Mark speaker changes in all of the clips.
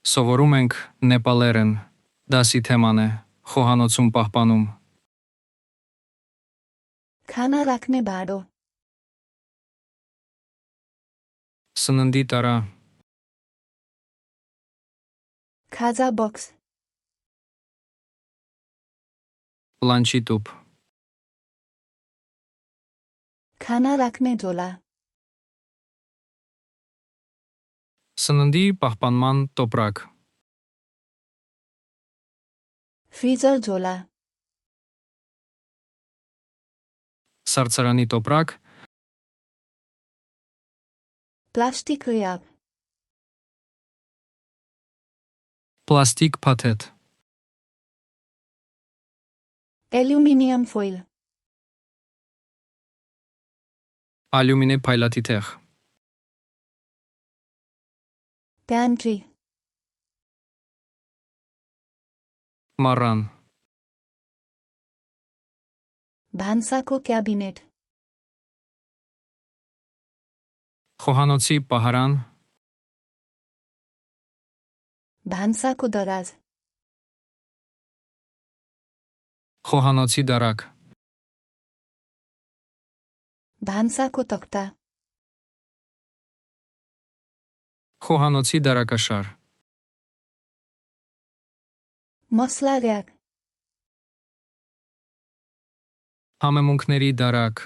Speaker 1: Սովորում ենք նեպալերեն, դասի թեման է, խոհանոցում պահպանում։
Speaker 2: Քանարակն է բարո,
Speaker 1: Սննդի տարա,
Speaker 2: քազա բոքս,
Speaker 1: լանչի տուփ,
Speaker 2: քանարակն է ջոլա,
Speaker 1: սննդի պահպանման տոպրակ,
Speaker 2: ֆրիզեր ջոլա,
Speaker 1: սառցարանի տոպրակ,
Speaker 2: պլաստիկ ռիավ,
Speaker 1: պլաստիկ փաթեթ,
Speaker 2: էլյումինիում ֆոյլ,
Speaker 1: ալյումինե փայլատիթեղ,
Speaker 2: պյանտրի,
Speaker 1: մառան,
Speaker 2: բանսակո կաբինետ,
Speaker 1: խոհանոցի պահարան,
Speaker 2: բանսակո դարազ,
Speaker 1: խոհանոցի դարակ,
Speaker 2: բանսակո տոկտա,
Speaker 1: խոհանոցի դարակաշար,
Speaker 2: մոսլարյակ,
Speaker 1: համեմունքների դարակ,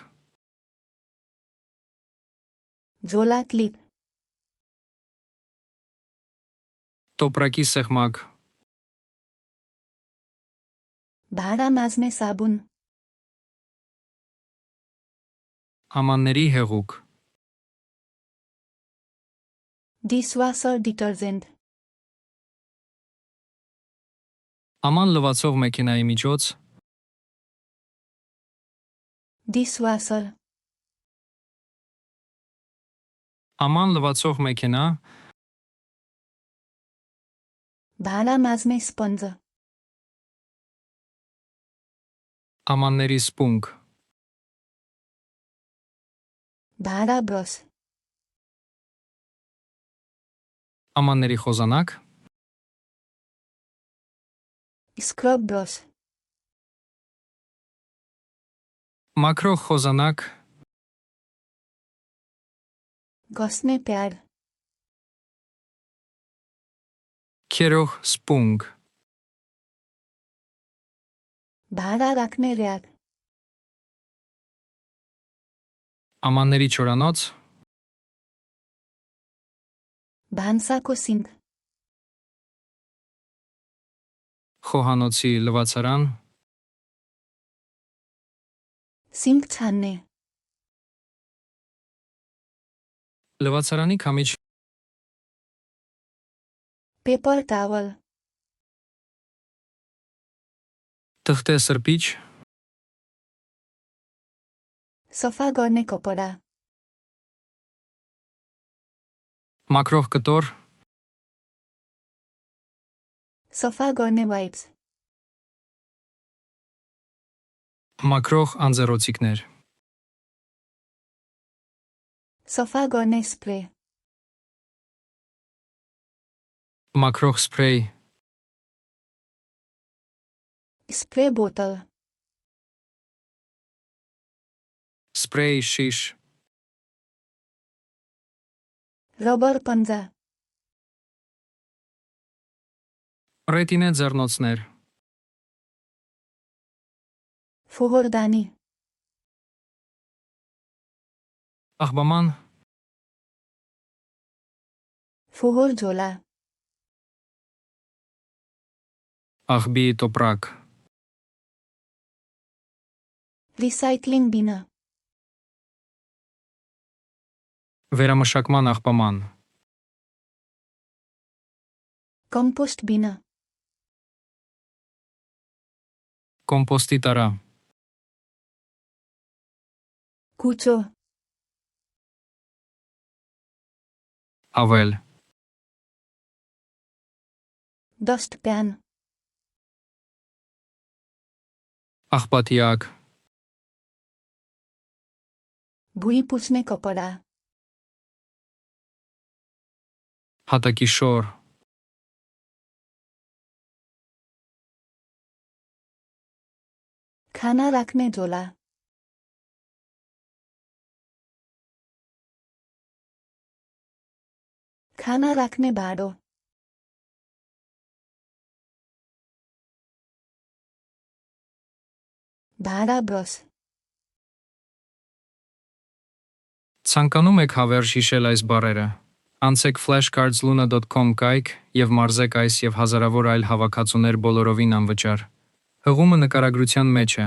Speaker 2: ջոլա կլիպ,
Speaker 1: տոպրակի սեղմակ,
Speaker 2: բարամազմե սաբուն,
Speaker 1: ամանների հեղուկ,
Speaker 2: դիսվասոր դիտերձենտ,
Speaker 1: աման լվացող մեքենայի միջոց,
Speaker 2: դիսվասոր,
Speaker 1: աման լվացող մեքենա,
Speaker 2: բարամազմե սպոնձը,
Speaker 1: ամանների սպունգ,
Speaker 2: բարաբրոս,
Speaker 1: ամանների խոզանակ,
Speaker 2: սկրոբրոս,
Speaker 1: մաքրող խոզանակ,
Speaker 2: գոսնե պյար,
Speaker 1: քերող սպունգ,
Speaker 2: բարարակն է ռյակ,
Speaker 1: ամանների չորանոց,
Speaker 2: բանսակո սինկ,
Speaker 1: խոհանոցի լվացարան,
Speaker 2: սինկ ցաննե,
Speaker 1: լվացարանի քամիչ,
Speaker 2: պեպոր տավլ,
Speaker 1: թղթե սրբիչ,
Speaker 2: սոֆա գորնե կոպորա,
Speaker 1: մաքրող կտոր,
Speaker 2: սոֆա գորնե վայպս,
Speaker 1: մաքրող անձեռոցիկներ,
Speaker 2: սոֆա գորնե սպրե,
Speaker 1: մաքրող սփրեյ,
Speaker 2: սպրե բոտլ,
Speaker 1: սփրեյ շիշ,
Speaker 2: ռոբոր պնձա,
Speaker 1: ռետինե ձեռնոցներ,
Speaker 2: ֆուհորդանի,
Speaker 1: աղբաման,
Speaker 2: ֆուհոր ջոլա,
Speaker 1: աղբի տոպրակ,
Speaker 2: ռիսայքլինգ բինը,
Speaker 1: վերամշակման աղբաման,
Speaker 2: կոմպոստ բինը,
Speaker 1: կոմպոստի տարա,
Speaker 2: կուչո,
Speaker 1: ավել,
Speaker 2: դոստ պյան,
Speaker 1: աղբատիակ,
Speaker 2: բույի պուցնե կոպորա,
Speaker 1: հատակի շոր,
Speaker 2: Քանարակն է ջոլա։ Քանարակն է բարո։ Բարաբրոս։
Speaker 1: Ցանկանում եք հավերժ հիշել այս բառերը։ Անցեք flashcardsluna.com կայք եւ մարզեք այս եւ հազարավոր այլ հավաքածուներ բոլորովին անվճար։ Հղումը նկարագրության մեջ է։